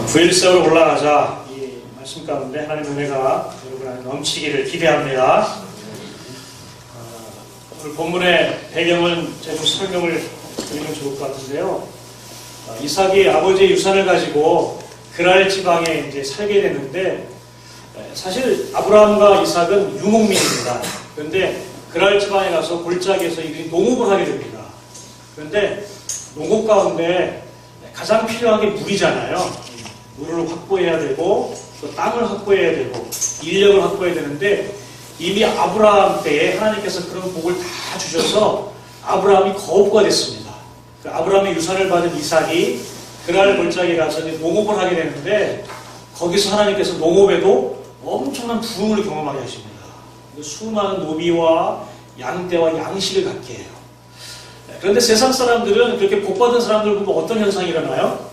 9일세월 올라가자 이 말씀 가운데 하나님의 은혜가 여러분 안에 넘치기를 기대합니다. 오늘 본문의 배경은 제가 좀 설명을 드리면 좋을 것 같은데요. 이삭이 아버지의 유산을 가지고 그랄 지방에 이제 살게 됐는데 사실 아브라함과 이삭은 유목민입니다. 그런데 그랄 지방에 가서 골짜기에서 이들이 농업을 하게 됩니다. 그런데 농업 가운데 가장 필요한 게 물이잖아요. 물을 확보해야 되고 또 땅을 확보해야 되고 인력을 확보해야 되는데 이미 아브라함 때에 하나님께서 그런 복을 다 주셔서 아브라함이 거업가 됐습니다. 그 아브라함의 유산을 받은 이삭이 그랄 골짜기에 가서 농업을 하게 되는데 거기서 하나님께서 농업에도 엄청난 부흥을 경험하게 하십니다. 수많은 노비와 양떼와 양식을 갖게 해요. 그런데 세상 사람들은 그렇게 복받은 사람들 보면 어떤 현상이 일어나요?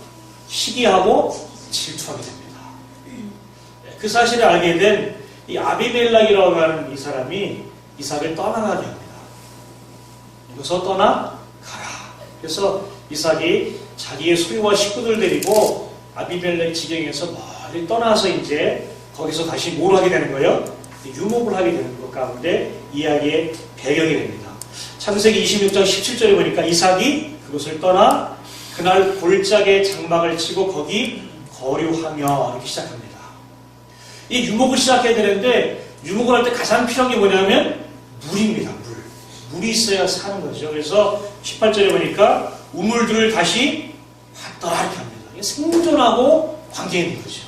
시기하고 질투하게 됩니다. 그 사실을 알게 된 이 아비멜렉이라고 하는 이 사람이 이삭을 떠나가게 합니다. 여기서 떠나가라. 그래서 이삭이 자기의 소유와 식구들 데리고 아비멜렉 지경에서 멀리 떠나서 이제 거기서 다시 뭘 하게 되는 거예요? 유목을 하게 되는 것 가운데 이야기의 배경이 됩니다. 창세기 26장 17절에 보니까 이삭이 그곳을 떠나 그날 골짜기에 장막을 치고 거기 거류하며 이렇게 시작합니다. 이 유목을 시작해야 되는데 유목을 할 때 가장 필요한 게 뭐냐면 물입니다. 물이 있어야 사는 거죠. 그래서 18절에 보니까 우물들을 다시 받더라 이렇게 합니다. 이게 생존하고 관계 있는 거죠.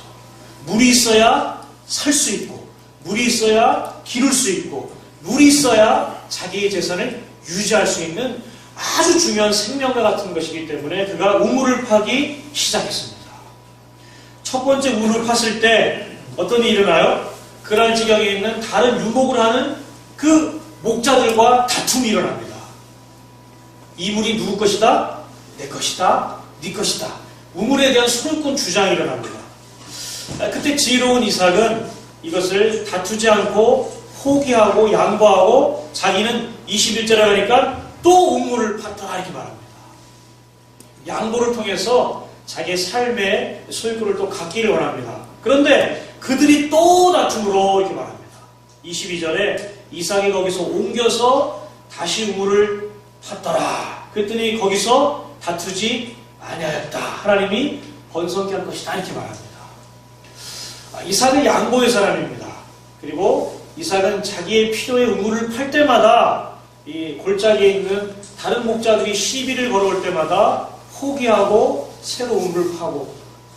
물이 있어야 살 수 있고 물이 있어야 기를 수 있고 물이 있어야 자기의 재산을 유지할 수 있는 아주 중요한 생명과 같은 것이기 때문에 그가 우물을 파기 시작했습니다. 첫 번째 우물을 팠을 때 어떤 일이 일어나요? 그랄 지경에 있는 다른 유목을 하는 그 목자들과 다툼이 일어납니다. 이 물이 누구 것이다? 내 것이다? 네 것이다. 우물에 대한 소유권 주장이 일어납니다. 그때 지혜로운 이삭은 이것을 다투지 않고 포기하고 양보하고 자기는 21절에 가니까 또 우물을 팠더라 이렇게 말합니다. 양보를 통해서 자기의 삶의 소유권을 또 갖기를 원합니다. 그런데 그들이 또 다툼으로 이렇게 말합니다. 22절에 이삭이 거기서 옮겨서 다시 우물을 팠더라. 그랬더니 거기서 다투지 아니하였다. 하나님이 번성케 할 것이다 이렇게 말합니다. 이삭은 양보의 사람입니다. 그리고 이삭은 자기의 필요의 우물을 팔 때마다 이 골짜기에 있는 다른 목자들이 시비를 걸어올 때마다 포기하고 새로 우물을 파고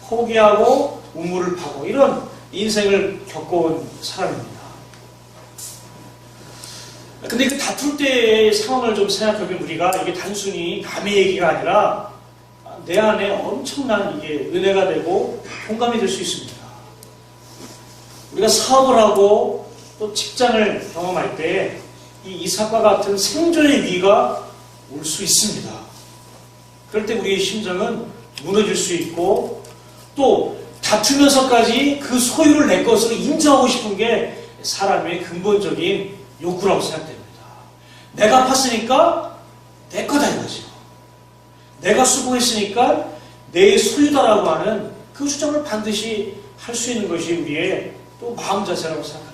포기하고 우물을 파고 이런 인생을 겪어온 사람입니다. 근데 그 다툴 때의 상황을 좀 생각해보면 우리가 이게 단순히 남의 얘기가 아니라 내 안에 엄청난 이게 은혜가 되고 공감이 될 수 있습니다. 우리가 사업을 하고 또 직장을 경험할 때 이 이삭과 같은 생존의 위기가 올 수 있습니다. 그럴 때 우리의 심정은 무너질 수 있고 또 다투면서까지 그 소유를 내 것으로 인정하고 싶은 게 사람의 근본적인 욕구라고 생각됩니다. 내가 팠으니까 내 거다 이거죠. 내가 수고했으니까 내 소유다라고 하는 그 주장을 반드시 할 수 있는 것이 우리의 또 마음 자세라고 생각합니다.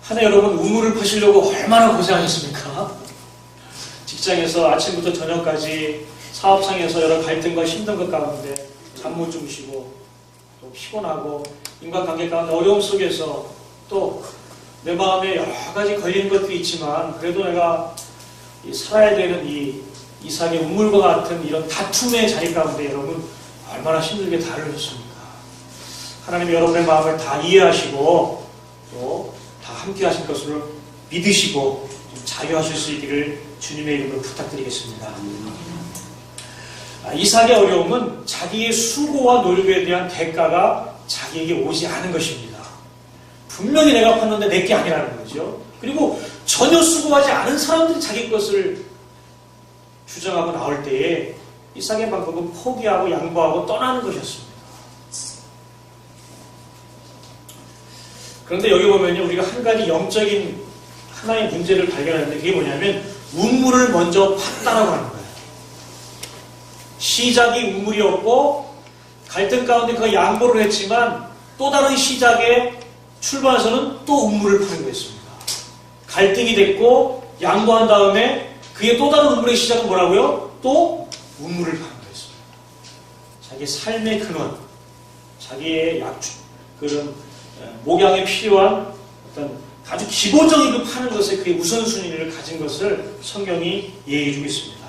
한 해 여러분 우물을 파시려고 얼마나 고생하셨습니까? 직장에서 아침부터 저녁까지 사업상에서 여러 갈등과 힘든 것 가운데 잠 못 주무시고 또 피곤하고 인간관계 가운데 어려움 속에서 또 내 마음에 여러 가지 걸리는 것들이 있지만 그래도 내가 살아야 되는 이 이삭의 우물과 같은 이런 다툼의 자리 가운데 여러분 얼마나 힘들게 다루셨습니까? 하나님이 여러분의 마음을 다 이해하시고 또 다 함께 하실 것으로 믿으시고 자유하실 수 있기를 주님의 이름으로 부탁드리겠습니다. 이삭의 어려움은 자기의 수고와 노력에 대한 대가가 자기에게 오지 않은 것입니다. 분명히 내가 팠는데 내게 아니라는 거죠. 그리고 전혀 수고하지 않은 사람들이 자기 것을 주장하고 나올 때에 이삭의 방법은 포기하고 양보하고 떠나는 것이었습니다. 그런데 여기 보면요, 우리가 한 가지 영적인 하나의 문제를 발견하는데 그게 뭐냐면 우물을 먼저 팠다라고 하는 거예요. 시작이 우물이었고 갈등 가운데 그 양보를 했지만 또 다른 시작의 출발에서는 또 우물을 파는 거였습니다. 갈등이 됐고 양보한 다음에 그의 또 다른 우물의 시작은 뭐라고요? 또 우물을 파는 거였습니다. 자기 삶의 근원, 자기의 그런 목양에 필요한 어떤 아주 기본적인 그 파는 것에 그의 우선순위를 가진 것을 성경이 얘기해주고 있습니다.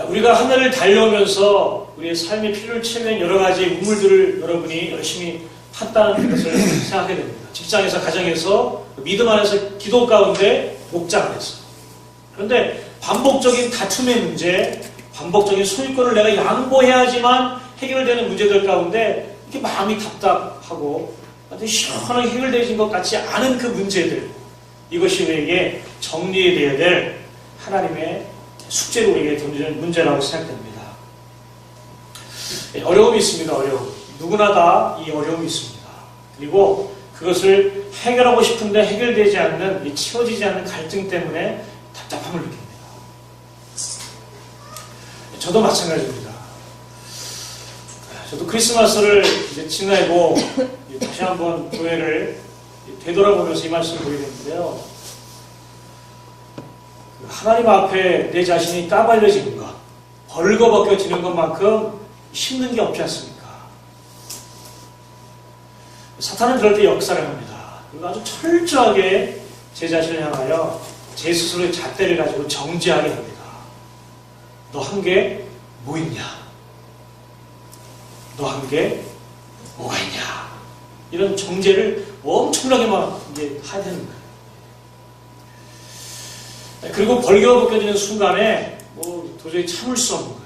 우리가 하늘을 달려오면서 우리의 삶의 필요를 채우는 여러 가지 우물들을 여러분이 열심히 팠다는 것을 생각하게 됩니다. 직장에서, 가정에서, 믿음 안에서, 기도 가운데, 목장 안에서. 그런데 반복적인 다툼의 문제, 반복적인 소유권을 내가 양보해야지만 해결되는 문제들 가운데 이렇게 마음이 답답하고 시원하게 해결되어진 것 같지 않은 그 문제들, 이것이 우리에게 정리되어야 될 하나님의 숙제로 우리에게 던지는 문제라고 생각됩니다. 어려움이 있습니다. 어려움. 누구나 다 이 어려움이 있습니다. 그리고 그것을 해결하고 싶은데 해결되지 않는, 치워지지 않는 갈등 때문에 답답함을 느낍니다. 저도 마찬가지입니다. 저도 크리스마스를 이제 지나고 다시 한번 교회를 되돌아보면서 이 말씀을 보게 되는데요. 하나님 앞에 내 자신이 까발려지는 것, 벌거벗겨지는 것만큼 힘든 게 없지 않습니까? 사탄은 그럴 때 역사를 합니다. 그리고 아주 철저하게 제 자신을 향하여 제 스스로의 잣대를 가지고 정죄하게 합니다. 너 한 게 뭐 있냐? 너 한 게 뭐가 있냐? 이런 정죄를 엄청나게 막 이제 하야 되는 거예요. 그리고 벌거벗겨지는 순간에 뭐 도저히 참을 수 없는 것들,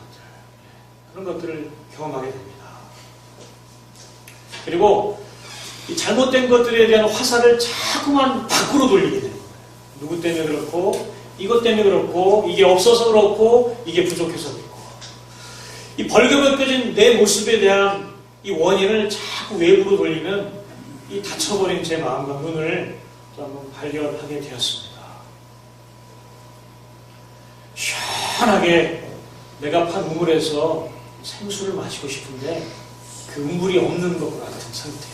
그런 것들을 경험하게 됩니다. 그리고 이 잘못된 것들에 대한 화살을 자꾸만 밖으로 돌리게 되는 거예요. 누구 때문에 그렇고, 이것 때문에 그렇고, 이게 없어서 그렇고, 이게 부족해서 그렇고. 이 벌거벗겨진 내 모습에 대한 이 원인을 자꾸 외부로 돌리는 이 닫혀버린 제 마음과 눈을 한번 발견하게 되었습니다. 시원하게 내가 판 우물에서 생수를 마시고 싶은데 그 우물이 없는 것 같은 상태.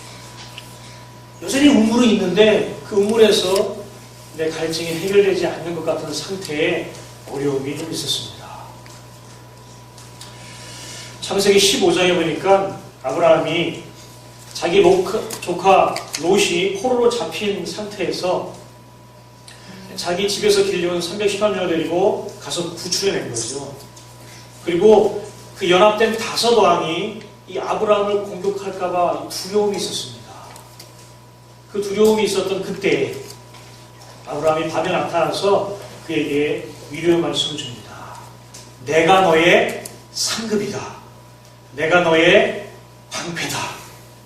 여전히 우물은 있는데 그 우물에서 내 갈증이 해결되지 않는 것 같은 상태에 어려움이 좀 있었습니다. 창세기 15장에 보니까 아브라함이 자기 조카 롯이 포로로 잡힌 상태에서 자기 집에서 길려온 310만 명을 데리고 가서 구출해낸 거죠. 그리고 그 연합된 5왕이 이 아브라함을 공격할까봐 두려움이 있었습니다. 그 두려움이 있었던 그때 아브라함이 밤에 나타나서 그에게 위로의 말씀을 줍니다. 내가 너의 상급이다. 내가 너의 방패다.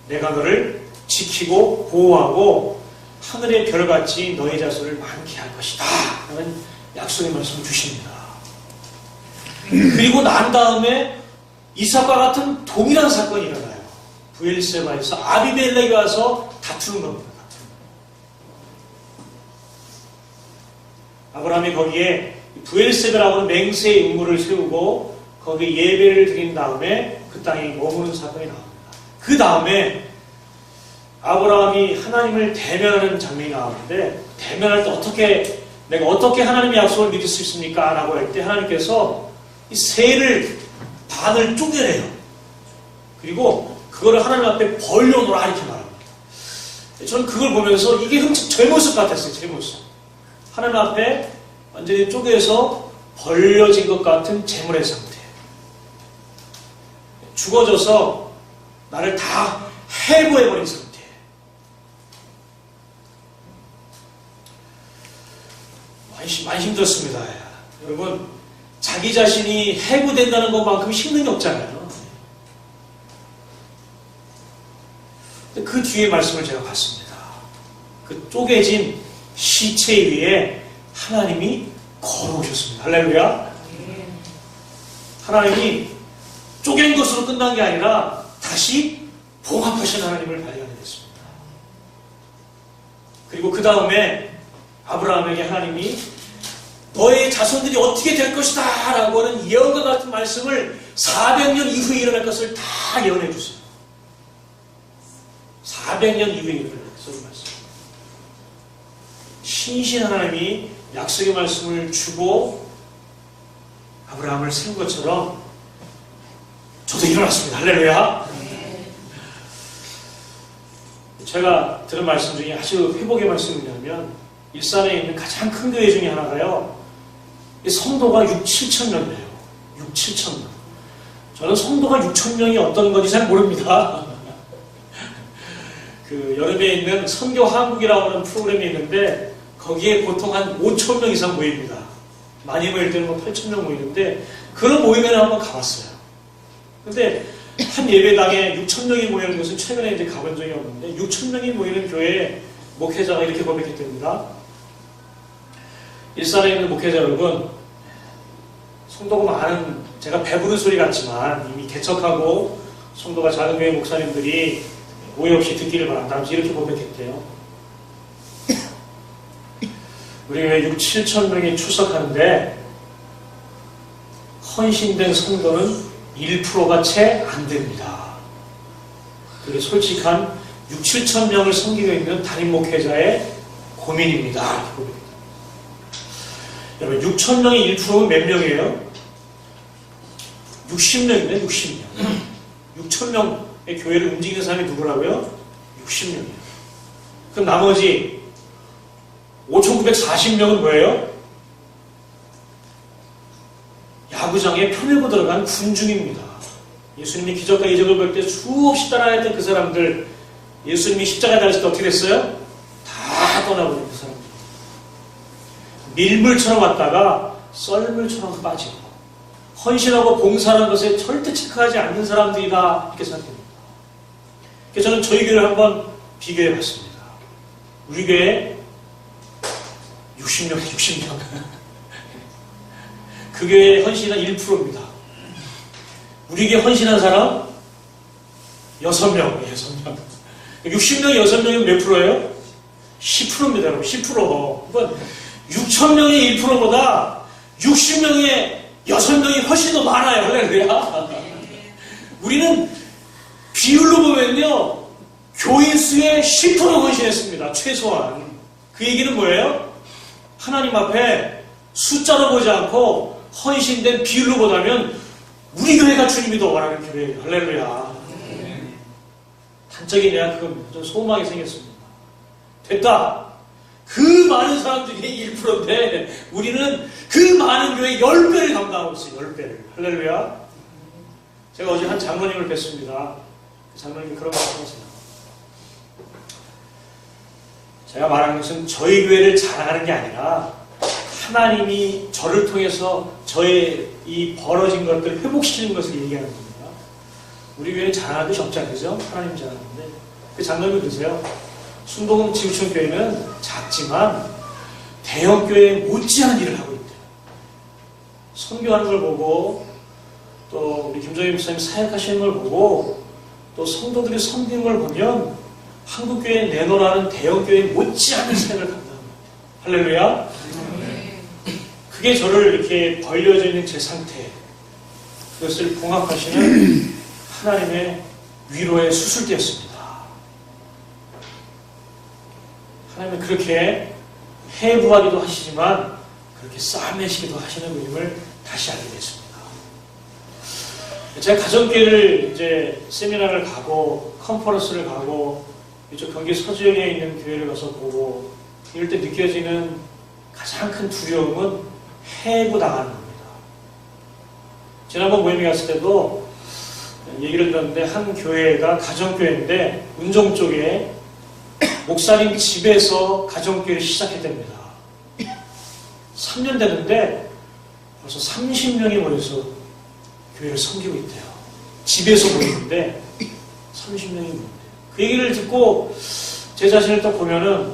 내가 너를 지키고 보호하고 하늘의 별같이 너의 자손을 많게 할 것이다. 라는 약속의 말씀을 주십니다. 그리고 난 다음에 이삭과 같은 동일한 사건이 일어나요. 브엘세바에서 아비멜렉이 와서 다투는 겁니다. 아브라함이 거기에 브엘세바라고 하는 맹세의 의무를 세우고 거기에 예배를 드린 다음에 그 땅에 머무는 사건이 나옵니다. 그 다음에 아브라함이 하나님을 대면하는 장면이 나오는데, 대면할 때 내가 어떻게 하나님의 약속을 믿을 수 있습니까? 라고 할 때 하나님께서 이 새를 반을 쪼개래요. 그리고 그거를 하나님 앞에 벌려놓으라 이렇게 말합니다. 저는 그걸 보면서 이게 제 모습 같았어요. 제 모습. 하나님 앞에 완전히 쪼개서 벌려진 것 같은 재물의 상태. 죽어져서 나를 다 해고해버린 상태. 많이 힘들었습니다. 여러분, 자기 자신이 해고된다는 것만큼 힘든 게 없잖아요. 그 뒤에 말씀을 제가 봤습니다. 그 쪼개진 시체 위에 하나님이 걸어오셨습니다. 할렐루야. 하나님이 쪼갠 것으로 끝난 게 아니라 다시 봉합하신 하나님을 발견하게 됐습니다. 그리고 그 다음에 아브라함에게 하나님이 너의 자손들이 어떻게 될 것이다 라고 하는 예언과 같은 말씀을 400년 이후에 일어날 것을 다 예언해 주세요. 400년 이후에 일어날 것을 말씀. 신신 하나님이 약속의 말씀을 주고 아브라함을 세운 것처럼 저도 일어났습니다. 할렐루야. 제가 들은 말씀 중에 아주 회복의 말씀이냐면 일산에 있는 가장 큰 교회 중에 하나가요. 성도가 6, 7천 명이에요. 6, 7천 명. 저는 성도가 6천 명이 어떤 건지 잘 모릅니다. 그 여름에 있는 선교 한국이라고 하는 프로그램이 있는데 거기에 보통 한 5천 명 이상 모입니다. 많이 모일 때는 뭐 8천 명 모이는데 그런 모임에 한번 가봤어요. 근데 한 예배당에 6천 명이 모이는 것은 최근에 이제 가본 적이 없는데 6천 명이 모이는 교회에 목회자가 이렇게 고백했답니다. 일산에 있는 목회자 여러분, 성도가 많은, 제가 배부른 소리 같지만 이미 개척하고 성도가 작은 교회 목사님들이 오해 없이 듣기를 바란다. 이렇게 고백했대요. 우리 교회 6, 7천 명이 출석하는데 헌신된 성도는 1%가 채 안 됩니다. 그게 솔직한 6, 7천 명을 섬기고 있는 담임 목회자의 고민입니다. 여러분, 6천 명의 1%는 몇 명이에요? 60명이네, 60명. 6천 명의 교회를 움직이는 사람이 누구라고요? 60명이에요. 그럼 나머지 5,940명은 뭐예요? 야구장에 표 내고 들어간 군중입니다. 예수님이 기적과 이적을 볼 때 수없이 따라했던 그 사람들, 예수님이 십자가에 달렸을 때 어떻게 됐어요? 다 떠나버린 그 사람들. 밀물처럼 왔다가 썰물처럼 빠지고 헌신하고 봉사하는 것에 절대 체크하지 않는 사람들이다 이렇게 생각합니다. 그래서 저는 저희 교회를 한번 비교해 봤습니다. 우리 교회 60명, 60명. 그 교회의 헌신은 1%입니다. 우리 교회 헌신한 사람 6명, 6명. 60명이 6명이면 몇 프로예요? 10%입니다, 여러분. 10%. 그러니까 6,000명의 1%보다 60명의 6명이 훨씬 더 많아요. 할렐루야. 우리는 비율로 보면요, 교인 수의 10% 헌신했습니다. 최소한. 그 얘기는 뭐예요? 하나님 앞에 숫자로 보지 않고 헌신된 비율로 보자면 우리 교회가 주님이 더 원하는 교회예요. 할렐루야. 단적인 예가 그건 좀 소망이 생겼습니다. 됐다. 그 많은 사람 중에 1%인데 우리는 그 많은 교회 10배를 감당하고 있어요. 10배를. 할렐루야. 제가 어제 한 장로님을 뵀습니다. 그 장로님이 그런 말씀 하세요. 제가 말하는 것은 저희 교회를 자랑하는 게 아니라 하나님이 저를 통해서 저의 이 벌어진 것들을 회복시키는 것을 얘기하는 겁니다. 우리 교회는 자랑할 것이 없지 않으죠? 하나님 자랑하는데. 그 장로님이 그러세요. 순복음 지구촌 교회는 작지만 대형 교회에 못지않은 일을 하고 있대요. 선교하는 걸 보고 또 우리 김정희 목사님 사역하시는 걸 보고 또 성도들이 섬기는 걸 보면 한국 교회에 내놓으라는 대형 교회에 못지않은 사역을 감당합니다. 할렐루야. 그게 저를 이렇게 벌려져 있는 제 상태, 그것을 봉합하시는 하나님의 위로의 수술대였습니다. 하나님은 그렇게 해부하기도 하시지만 그렇게 싸매시기도 하시는 분임을 다시 알게 됐습니다. 제가 가정교회를 이제 세미나를 가고 컨퍼런스를 가고 이쪽 경기 서지역에 있는 교회를 가서 보고 이럴 때 느껴지는 가장 큰 두려움은 해부당하는 겁니다. 지난번 모임에 갔을 때도 얘기를 들었는데 한 교회가 가정교회인데 운정 쪽에 목사님 집에서 가정교회를 시작했답니다. 3년 됐는데 벌써 30명이 모여서 교회를 섬기고 있대요. 집에서 모이는데 30명이 모인대요. 그 얘기를 듣고 제 자신을 딱 보면은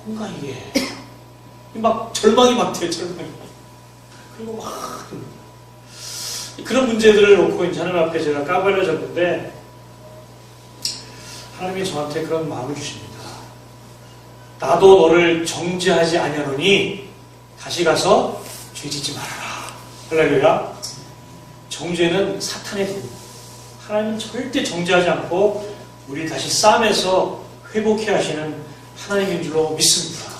뭔가 이게 막 절망이 막 돼요. 절망이. 그리고 막 그런 문제들을 놓고 이제 하나님 앞에 제가 까발려졌는데 하나님이 저한테 그런 마음을 주십니다. 나도 너를 정죄하지 아니하노니 다시 가서 죄 짓지 말아라. 할렐루야. 정죄는 사탄의 도구. 하나님은 절대 정죄하지 않고 우리를 다시 싸움에서 회복해 하시는 하나님인 줄로 믿습니다.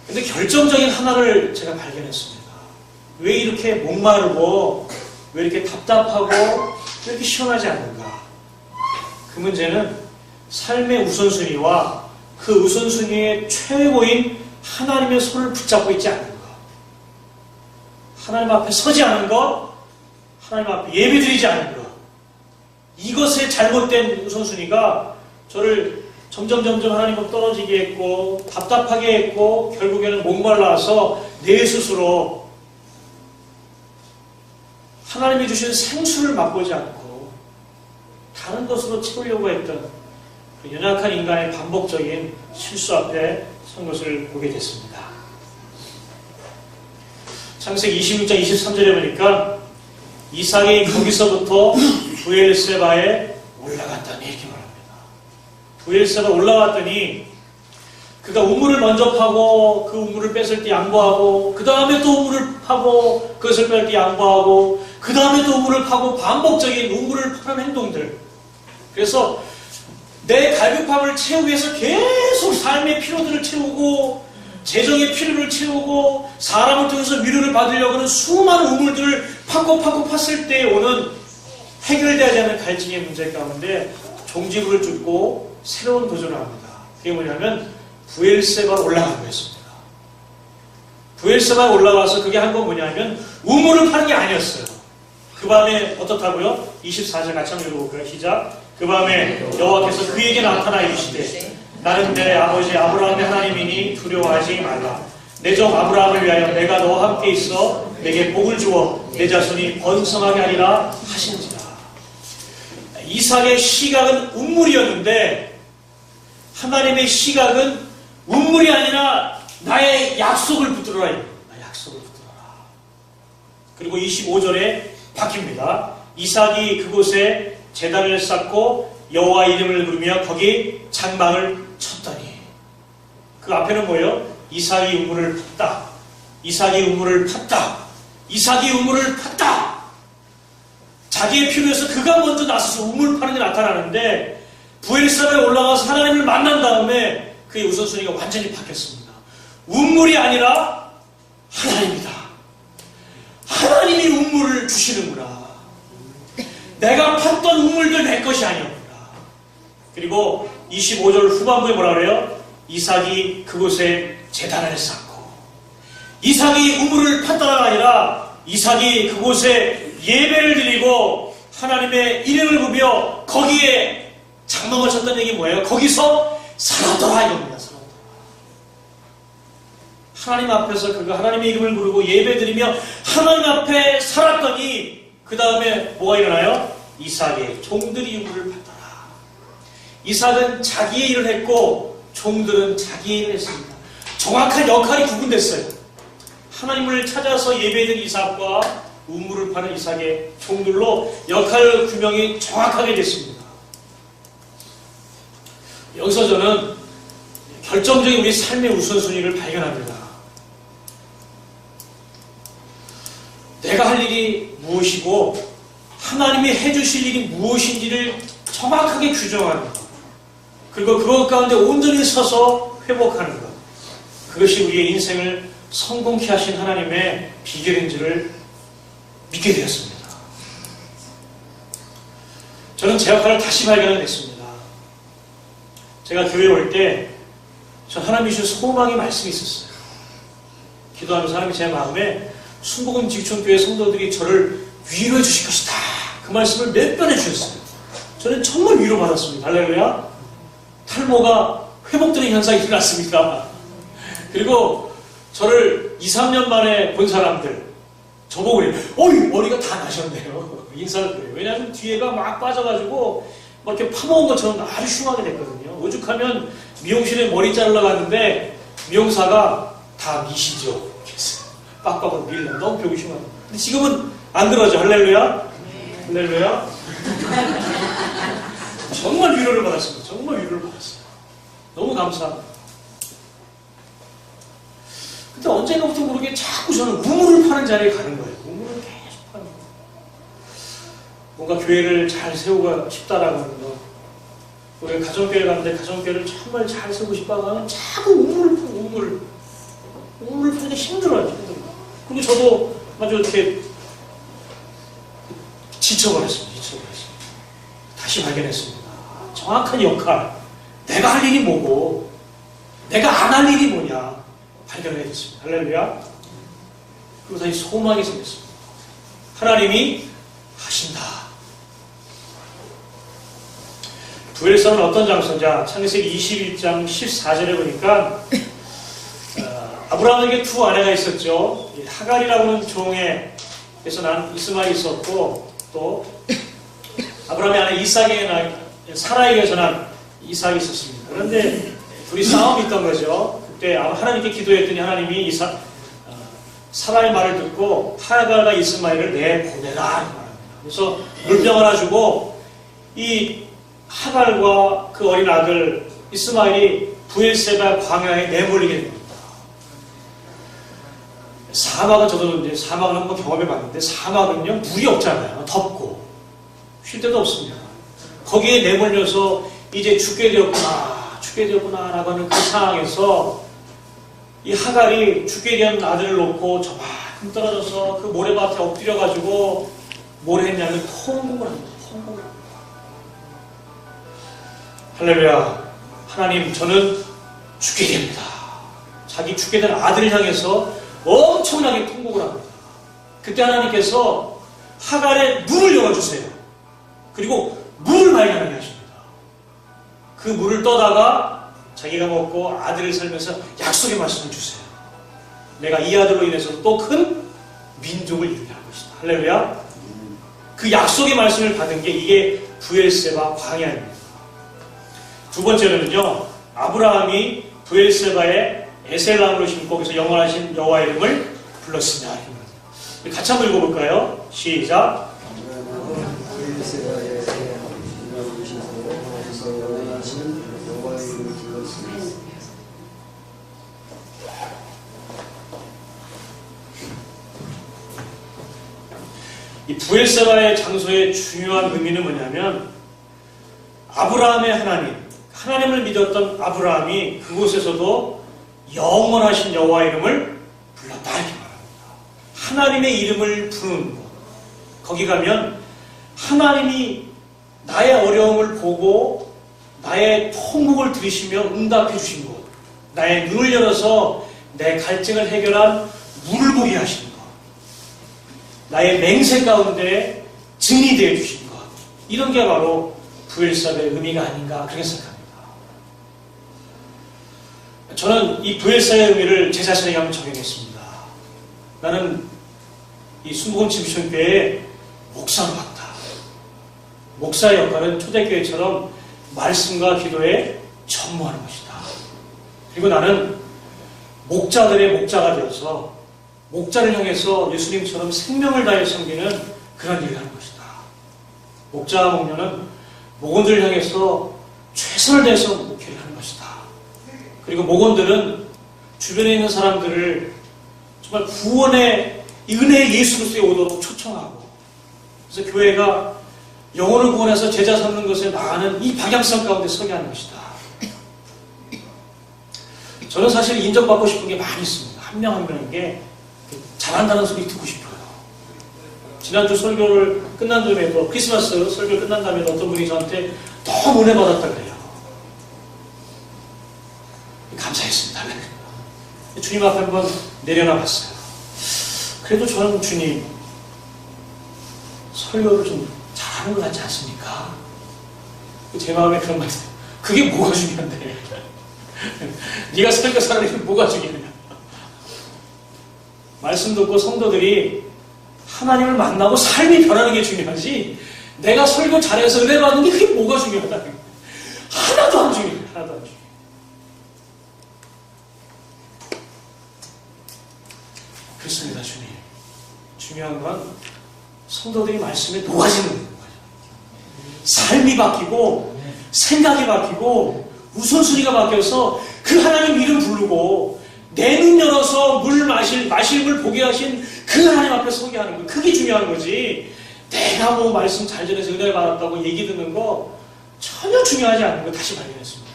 근데 결정적인 하나를 제가 발견했습니다. 왜 이렇게 목마르고 왜 이렇게 답답하고 왜 이렇게 시원하지 않는가? 그 문제는 삶의 우선순위와 그 우선순위의 최고인 하나님의 손을 붙잡고 있지 않는 것, 하나님 앞에 서지 않은 것, 하나님 앞에 예배드리지 않은 것, 이것의 잘못된 우선순위가 저를 점점 하나님과 떨어지게 했고 답답하게 했고 결국에는 목말라서 내 스스로 하나님이 주신 생수를 맛보지 않고 다른 것으로 채우려고 했던 그 연약한 인간의 반복적인 실수 앞에 선 것을 보게 됐습니다. 창세기 26장 23절에 보니까 이삭이 거기서부터 브엘세바에 올라갔다니 이렇게 말합니다. 브엘세바 올라왔더니 그가 우물을 먼저 파고 그 우물을 뺏을 때 양보하고 그 다음에 또 우물을 파고 그것을 뺄 때 양보하고 그 다음에 또 우물을 파고 반복적인 우물을 파는 행동들. 그래서 내 갈급함을 채우기 위해서 계속 삶의 필요들을 채우고 재정의 필요를 채우고 사람을 통해서 위로를 받으려고 하는 수많은 우물들을 파고 팠을 때 오는 해결되지 않은 갈증의 문제 가운데 종지부를 줍고 새로운 도전을 합니다. 그게 뭐냐면 브엘세바로 올라간 거였습니다. 브엘세바에 올라와서 그게 한 건 뭐냐면 우물을 파는 게 아니었어요. 그 밤에 어떻다고요? 24절 같이 한번 읽어볼까요? 시작. 그 밤에 여호와께서 그에게 나타나 이르시되 나는 내 아버지 아브라함의 하나님이니 두려워하지 말라. 내 종 아브라함을 위하여 내가 너와 함께 있어 내게 복을 주어 내 자손이 번성하게 하리라 하신지라. 이삭의 시각은 우물이었는데 하나님의 시각은 우물이 아니라 나의 약속을 붙들어라. 나의 약속을 붙들어라. 그리고 25절에 바뀝니다. 이삭이 그곳에 제단을 쌓고 여호와 이름을 부르며 거기 장막을 쳤더니 그 앞에는 뭐예요? 이삭이 우물을 팠다. 이삭이 우물을 팠다. 이삭이 우물을 팠다. 자기의 필요에서 그가 먼저 나서서 우물 파는 게 나타나는데 브엘세바에 올라가서 하나님을 만난 다음에 그의 우선순위가 완전히 바뀌었습니다. 우물이 아니라 하나님이다. 하나님이 우물을 주시는구나. 내가 팠던 우물들 내 것이 아니었구나. 그리고 25절 후반부에 뭐라 그래요? 이삭이 그곳에 제단을 쌓고 이삭이 우물을 팠다가 아니라 이삭이 그곳에 예배를 드리고 하나님의 이름을 부르며 거기에 장막을 쳤다는 얘기 뭐예요? 거기서 살았더라 이겁니다. 살았더라. 하나님 앞에서 그가 하나님의 이름을 부르고 예배 드리며 하나님 앞에 살았더니 그 다음에 뭐가 일어나요? 이삭의 종들이 우물을 팠더라. 이삭은 자기의 일을 했고 종들은 자기의 일을 했습니다. 정확한 역할이 구분됐어요. 하나님을 찾아서 예배드린 이삭과 우물을 파는 이삭의 종들로 역할 규명이 정확하게 됐습니다. 여기서 저는 결정적인 우리 삶의 우선순위를 발견합니다. 내가 할 일이 무엇이고 하나님이 해주실 일이 무엇인지를 정확하게 규정하는 것, 그리고 그것 가운데 온전히 서서 회복하는 것, 그것이 우리의 인생을 성공케 하신 하나님의 비결인지를 믿게 되었습니다. 저는 제 역할을 다시 발견했습니다. 제가 교회에 올 때 저 하나님이 주신 소망의 말씀이 있었어요. 기도하면서 하나님이 제 마음에 순복음 지구촌교회 성도들이 저를 위로해 주실 것이다. 그 말씀을 몇 번 해주셨어요. 저는 정말 위로받았습니다. 할렐루야. 탈모가 회복되는 현상이 일어났습니다. 그리고 저를 2, 3년 만에 본 사람들 저보고 그래요. 어이 머리가 다 나셨네요. 인사를 드려요. 왜냐하면 뒤에가 막 빠져가지고 막 이렇게 파먹은 것처럼 아주 흉하게 됐거든요. 오죽하면 미용실에 머리 자르러 갔는데 미용사가 다 미시죠. 빡빡으로 밀려. 너무 벽이 흉하다. 근데 지금은 안 그러죠. 할렐루야. 할렐루야. 정말 위로를 받았습니다. 정말 위로를 받았어요. 너무 감사합니다. 근데 언젠가부터 모르게 자꾸 저는 우물을 파는 자리에 가는 거예요. 우물을 계속 파는 거예요. 뭔가 교회를 잘 세우고 싶다라고 하는 거. 우리 가정교회 가는데 가정교회를 정말 잘 세우고 싶다고 하면 자꾸 우물을 파니까 힘들어요. 그리고 저도 아주 이렇게 지쳐버렸습니다. 다시 발견했습니다. 정확한 역할, 내가 할 일이 뭐고 내가 안 할 일이 뭐냐 발견을 했습니다. 할렐루야. 그리고 다시 소망이 생겼습니다. 하나님이 하신다. 부엘사는 어떤 장소냐? 창세기 21장 14절에 보니까 아브라함에게 두 아내가 있었죠. 하갈이라고 하는 종에서 난 이스마엘이 있었고, 또 아브라함의 아내 이삭의 사라에게서 난 이삭이 있었습니다. 그런데 둘이 싸움이 있던 거죠. 그때 하나님께 기도했더니 하나님이 사라의 말을 듣고 하갈과 이스마엘을 내보내라. 그래서 물병 하나 주고 이 하갈과 그 어린 아들 이스마엘이 부엘세바 광야에 내몰리게 됩니다. 사막은 저도 이제 사막을 한번 경험해 봤는데 사막은요 물이 없잖아요. 덥고 쉴 데도 없습니다. 거기에 내몰려서 이제 죽게 되었구나 라고 하는 그 상황에서 이 하갈이 죽게 된 아들을 놓고 저만큼 떨어져서 그 모래밭에 엎드려 가지고 뭘 했냐면 통곡을 합니다. 통곡을 합니다. 할렐루야. 하나님, 저는 죽게 됩니다. 자기 죽게 된 아들을 향해서 엄청나게 통곡을 합니다. 그때 하나님께서 하갈의 눈을 열어주세요. 그리고 물을 발견하게 하십니다. 그 물을 떠다가 자기가 먹고 아들을 살면서 약속의 말씀을 주세요. 내가 이 아들로 인해서 또 큰 민족을 이루게 할 것이다. 할렐루야. 그 약속의 말씀을 받은 게 이게 부엘세바 광야입니다. 두 번째로는요, 아브라함이 부엘세바에 에셀나무를 심고 거기서 영원하신 여호와 이름을 불렀으냐. 같이 한번 읽어볼까요? 시작. 이 부엘세바의 장소의 중요한 의미는 뭐냐면 아브라함의 하나님을 믿었던 아브라함이 그곳에서도 영원하신 여호와 이름을 불렀다 이렇게 말합니다. 하나님의 이름을 부르는 것. 거기 가면 하나님이 나의 어려움을 보고 나의 통곡을 들으시며 응답해 주신 것. 나의 눈을 열어서 내 갈증을 해결한 물을 보게 하신 것. 나의 맹세 가운데 증이 되어 주신 것. 이런 게 바로 부엘세바의 의미가 아닌가 그렇게 생각합니다. 저는 이 부엘세바의 의미를 제 자신에게 한번 적용했습니다. 나는 이 순복음 지부촌교회의 목사로 갔다. 목사의 역할은 초대교회처럼 말씀과 기도에 전무하는 것이다. 그리고 나는 목자들의 목자가 되어서 목자를 향해서 예수님처럼 생명을 다해 섬기는 그런 일을 하는 것이다. 목자와 목녀는 목원들을 향해서 최선을 다해서 목회를 하는 것이다. 그리고 목원들은 주변에 있는 사람들을 정말 구원의 은혜의 예수 그리스도에 오도록 초청하고, 그래서 교회가 영혼을 구원해서 제자 삼는 것에 나아가는 이 방향성 가운데 서게 하는 것이다. 저는 사실 인정받고 싶은 게 많이 있습니다. 한 명 한 명에게 잘한다는 소리 듣고 싶어요. 지난주 설교를 끝난 다음에도, 크리스마스 설교 끝난 다음에도 어떤 분이 저한테 너무 은혜 받았다 그래요. 감사했습니다. 주님 앞에 한번 내려놔 봤어요. 그래도 저는 주님, 설교를 좀 잘하는 것 같지 않습니까? 제 마음에 그런 말이 있어요. 그게 뭐가 중요한데? 네가 설교 잘하는 게 뭐가 중요하냐? 말씀 듣고 성도들이 하나님을 만나고 삶이 변하는 게 중요하지, 내가 설교 잘해서 은혜 받는 게 그게 뭐가 중요하다? 하나도 안 중요해요. 하나도 안 중요해요. 그렇습니다, 주님. 중요한 건 성도들이 말씀에 녹아지는 거예요. 삶이 바뀌고 생각이 바뀌고 우선순위가 바뀌어서 그 하나님 이름 부르고 내 눈 열어서 마실 물 보게 하신 그 하나님 앞에 서게 하는 거. 그게 중요한 거지. 내가 뭐 말씀 잘 전해서 은혜를 받았다고 얘기 듣는 거 전혀 중요하지 않은 거 다시 발견했습니다.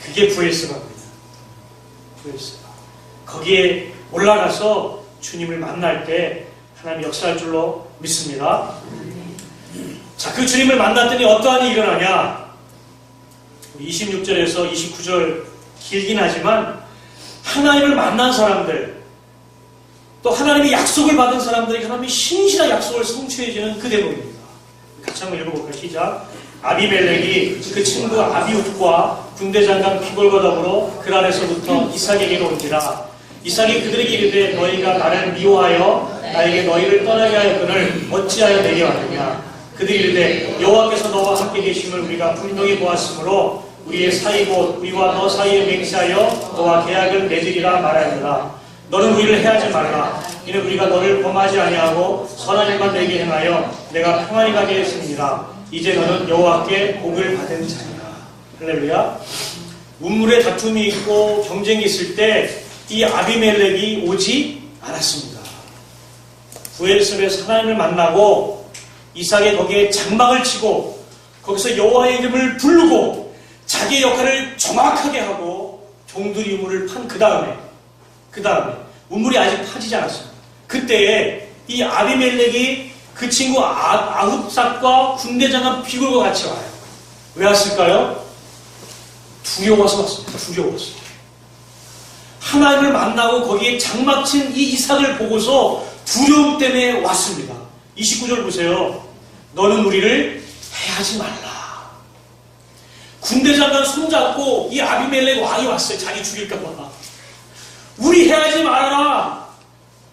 그게 VS가입니다. VS가. 거기에 올라가서 주님을 만날 때 하나님 역사할 줄로 믿습니다. 자, 그 주님을 만났더니 어떠한 일이 일어나냐? 26절에서 29절 길긴 하지만 하나님을 만난 사람들, 또 하나님의 약속을 받은 사람들에게 하나님이 신실한 약속을 성취해주는 그 대목입니다. 같이 한번 읽어볼까요? 시작. 아비멜렉이 그 친구 아비웃과 군대장관 피골과 더불어 그랄에서부터 이삭에게로 온지라. 이삭이 그들에게 이르되 너희가 나를 미워하여 나에게 너희를 떠나게 하였거늘 어찌하여 내게 왔느냐. 그들이 이르되 여호와께서 너와 함께 계심을 우리가 분명히 보았으므로 우리의 사이 곧 우리와 너 사이에 맹세하여 너와 계약을 맺으리라 말하였느라. 너는 우리를 해하지 말라. 이는 우리가 너를 범하지 아니하고 선한 일만 내게 행하여 내가 평안히 가게 했습니다. 이제 너는 여호와께 복을 받은 자니라. 할렐루야. 운물의 다툼이 있고 경쟁이 있을 때 이 아비멜렉이 오지 않았습니다. 부엘셉에서 하나님을 만나고 이삭의 거기에 장막을 치고 거기서 여호와의 이름을 부르고 자기의 역할을 정확하게 하고 종들이 우물을 판 그 다음에 우물이 아직 파지지 않았습니다. 그때에 이 아비멜렉이 그 친구 아흡삭과 군대장관 비굴과 같이 와요. 왜 왔을까요? 두려워서 왔습니다. 두려워서. 하나님을 만나고 거기에 장막 친 이 이삭을 보고서 두려움 때문에 왔습니다. 29절 보세요. 너는 우리를 해하지 말라. 군대장관 손잡고 이 아비멜렉 왕이 왔어요. 자기 죽일까봐. 우리 해하지 말아라.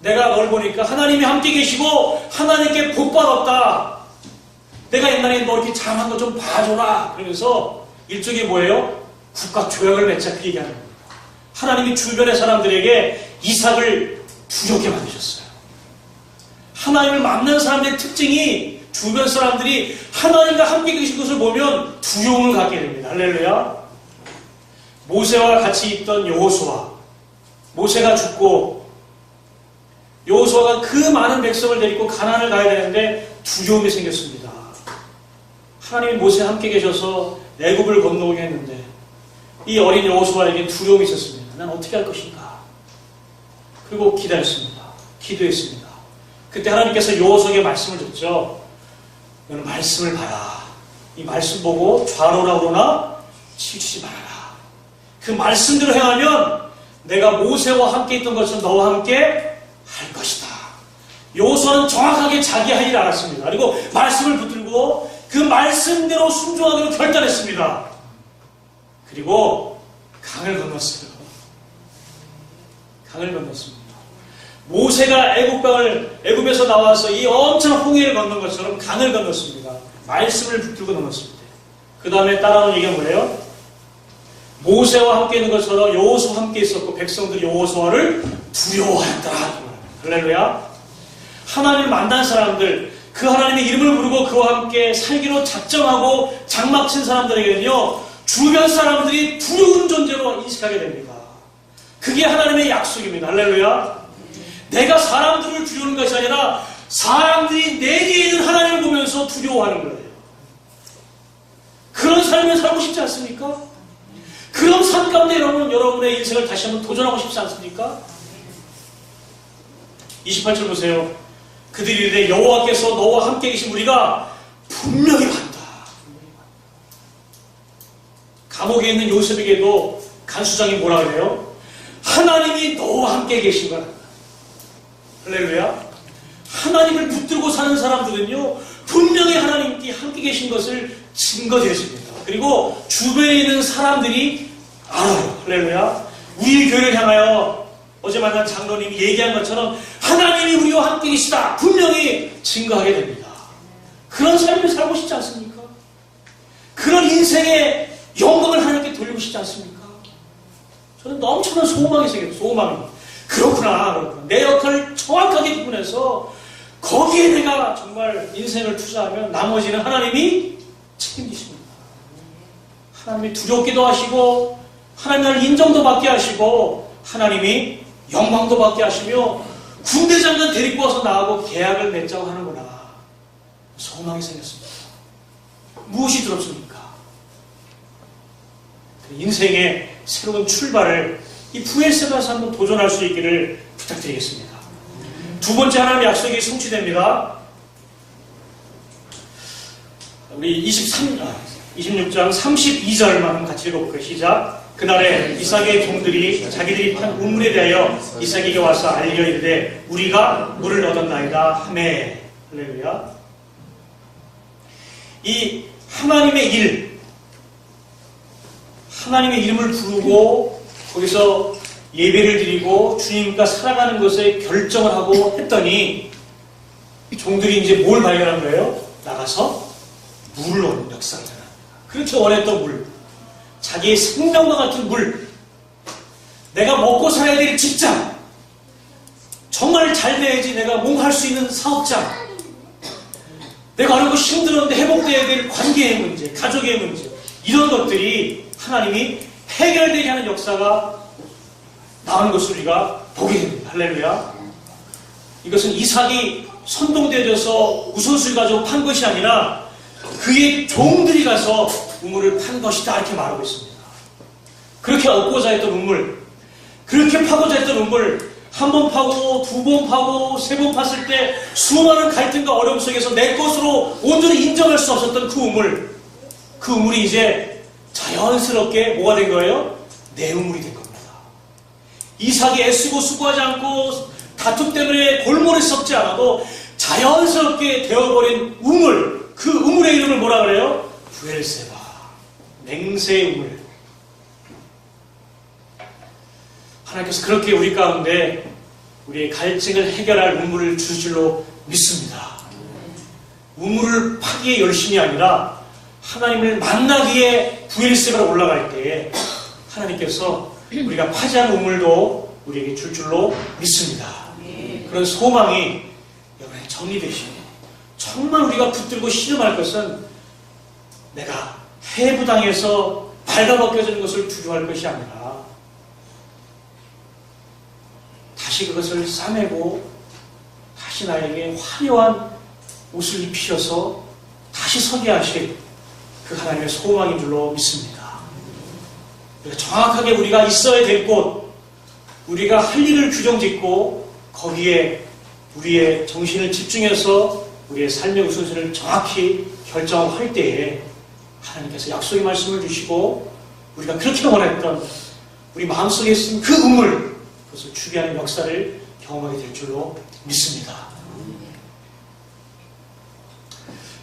내가 널 보니까 하나님이 함께 계시고 하나님께 복받았다. 내가 옛날에 너 이렇게 잘한 거 좀 봐줘라. 그러면서 일종의 뭐예요? 국가 조약을 맺자 그 얘기하는 겁니다. 하나님이 주변의 사람들에게 이삭을 두렵게 만드셨어요. 하나님을 만난 사람들의 특징이 주변 사람들이 하나님과 함께 계신 것을 보면 두려움을 갖게 됩니다. 할렐루야. 모세와 같이 있던 여호수아, 모세가 죽고 여호수아가 그 많은 백성을 데리고 가나안을 가야 되는데 두려움이 생겼습니다. 하나님이 모세와 함께 계셔서 애굽을 건너오게 했는데 이 어린 여호수아에게 두려움이 있었습니다. 난 어떻게 할 것인가? 그리고 기다렸습니다. 기도했습니다. 그때 하나님께서 여호수아에게 말씀을 줬죠. 너는 말씀을 봐라. 이 말씀 보고 좌로나 우로나 치우치지 말아라. 그 말씀대로 행하면 내가 모세와 함께 있던 것처럼 너와 함께 할 것이다. 여호수아는 정확하게 자기 할 일을 알았습니다. 그리고 말씀을 붙들고 그 말씀대로 순종하기로 결단했습니다. 그리고 강을 건넜어요. 강을 건넜습니다. 모세가 애굽에서 나와서 이 엄청난 홍해를 건넌 것처럼 강을 건넜습니다. 말씀을 붙들고 넘었습니다. 그 다음에 따라오는 얘기가 뭐예요? 모세와 함께 있는 것처럼 여호수아와 함께 있었고 백성들이 여호수아를 두려워하였더라. 할렐루야. 하나님을 만난 사람들, 그 하나님의 이름을 부르고 그와 함께 살기로 작정하고 장막 친 사람들에게는요, 주변 사람들이 두려운 존재로 인식하게 됩니다. 그게 하나님의 약속입니다. 할렐루야. 내가 사람들을 두려우는 것이 아니라 사람들이 내게 있는 하나님을 보면서 두려워하는 거예요. 그런 삶을 살고 싶지 않습니까? 그런 삶 가운데 여러분의 인생을 다시 한번 도전하고 싶지 않습니까? 28절 보세요. 그들이 이르되 여호와께서 너와 함께 계신 우리가 분명히 봤다. 감옥에 있는 요셉에게도 간수장이 뭐라 그래요? 하나님이 너와 함께 계신 거라. 할렐루야. 하나님을 붙들고 사는 사람들은요, 분명히 하나님께 함께 계신 것을 증거드렸습니다. 그리고 주변에 있는 사람들이 알아요. 할렐루야. 우리 교회를 향하여 어제 만난 장로님이 얘기한 것처럼 하나님이 우리와 함께 계시다 분명히 증거하게 됩니다. 그런 삶을 살고 싶지 않습니까? 그런 인생의 영광을 하나님께 돌리고 싶지 않습니까? 저는 엄청난 소망이 생겼어요. 소망이. 그렇구나. 내 역할을 정확하게 구분해서 거기에 내가 정말 인생을 투자하면 나머지는 하나님이 책임지십니다. 하나님이 두렵기도 하시고 하나님 나를 인정도 받게 하시고 하나님이 영광도 받게 하시며 군대 장관 데리고 와서 나하고 계약을 맺자고 하는구나. 소망이 생겼습니다. 무엇이 두렵습니까? 인생의 새로운 출발을 이 부엘세바에서 한번 도전할 수 있기를 부탁드리겠습니다. 두 번째 하나님의 약속이 성취됩니다. 우리 26장 32절만 한번 같이 읽어볼까요? 시작. 그날에 이삭의 종들이 자기들이 판 우물에 대하여 이삭에게 와서 알려 이르되 우리가 물을 얻었나이다 하매. 할렐루야. 이 하나님의 일, 하나님의 이름을 부르고 거기서 예배를 드리고 주님과 살아가는 것에 결정을 하고 했더니 종들이 이제 뭘 발견한 거예요? 나가서 물을 얻는 역사가 일어납니다. 그렇게 원했던 물, 자기의 생명과 같은 물, 내가 먹고 살아야 될 직장, 정말 잘 돼야지 내가 뭔가 할 수 있는 사업장, 내가 어려고 힘들었는데 회복돼야 될 관계의 문제, 가족의 문제, 이런 것들이 하나님이 해결되게 하는 역사가 나오는 것을 우리가 보게 됩니다. 할렐루야. 이것은 이삭이 선동되어져서 우선수를 가지고 판 것이 아니라 그의 종들이 가서 우물을 판 것이다 이렇게 말하고 있습니다. 그렇게 얻고자 했던 우물, 그렇게 파고자 했던 우물, 한 번 파고 두 번 파고 세 번 팠을 때 수많은 갈등과 어려움 속에서 내 것으로 온전히 인정할 수 없었던 그 우물, 그 우물이 이제 자연스럽게 뭐가 된 거예요? 내 우물이 된 겁니다. 이삭이 애쓰고 수고하지 않고 다툼 때문에 골몰이 썩지 않아도 자연스럽게 되어버린 우물, 그 우물의 이름을 뭐라 그래요? 부엘세바, 맹세의 우물. 하나님께서 그렇게 우리 가운데 우리의 갈증을 해결할 우물을 주실 줄로 믿습니다. 우물을 파기에 열심이 아니라 하나님을 만나기에 부엘세바로 올라갈 때에 하나님께서 우리가 파지 않은 우물도 우리에게 줄 줄로 믿습니다. 그런 소망이 여러분의 정리되시고 정말 우리가 붙들고 신음할 것은 내가 해부당해서 발가벗겨지는 것을 두려워할 것이 아니라 다시 그것을 싸매고 다시 나에게 화려한 옷을 입히셔서 다시 서게 하실 그 하나님의 소망인 줄로 믿습니다. 정확하게 우리가 있어야 될 곳, 우리가 할 일을 규정짓고 거기에 우리의 정신을 집중해서 우리의 삶의 우선순위를 정확히 결정할 때에 하나님께서 약속의 말씀을 주시고 우리가 그렇게 원했던 우리 마음속에 있는 그 우물, 그것을 주게 하는 역사를 경험하게 될 줄로 믿습니다.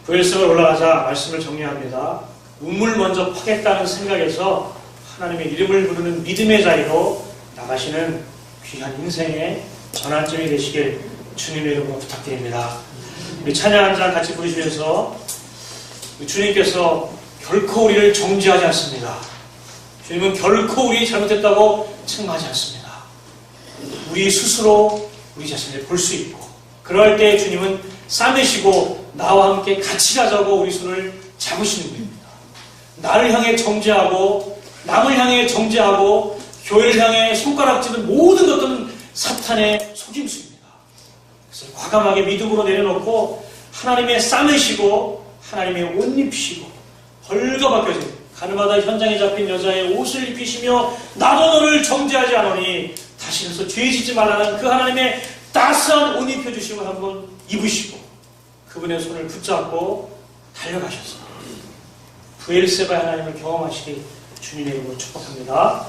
부엘세바로 올라가자 말씀을 정리합니다. 우물 먼저 파겠다는 생각에서 하나님의 이름을 부르는 믿음의 자리로 나가시는 귀한 인생의 전환점이 되시길 주님의 이름으로 부탁드립니다. 우리 찬양 한 장 같이 부르시면서 주님께서 결코 우리를 정죄하지 않습니다. 주님은 결코 우리 잘못했다고 책망하지 않습니다. 우리 스스로 우리 자신을 볼 수 있고 그럴 때 주님은 싸매시고 나와 함께 같이 가자고 우리 손을 잡으시는 분입니다. 나를 향해 정죄하고 남을 향해 정죄하고 교회를 향해 손가락질은 모든 것들은 사탄의 속임수입니다. 그래서 과감하게 믿음으로 내려놓고 하나님의 싸매시고 하나님의 옷 입히시고 벌거벗겨진 가늠하다 현장에 잡힌 여자의 옷을 입히시며 나도 너를 정죄하지 않으니 다시 그래서 죄짓지 말라는 그 하나님의 따스한 옷 입혀주심을 한번 입으시고 그분의 손을 붙잡고 달려가셔서 부엘세바의 하나님을 경험하시기 주님의 이름으로 축복합니다.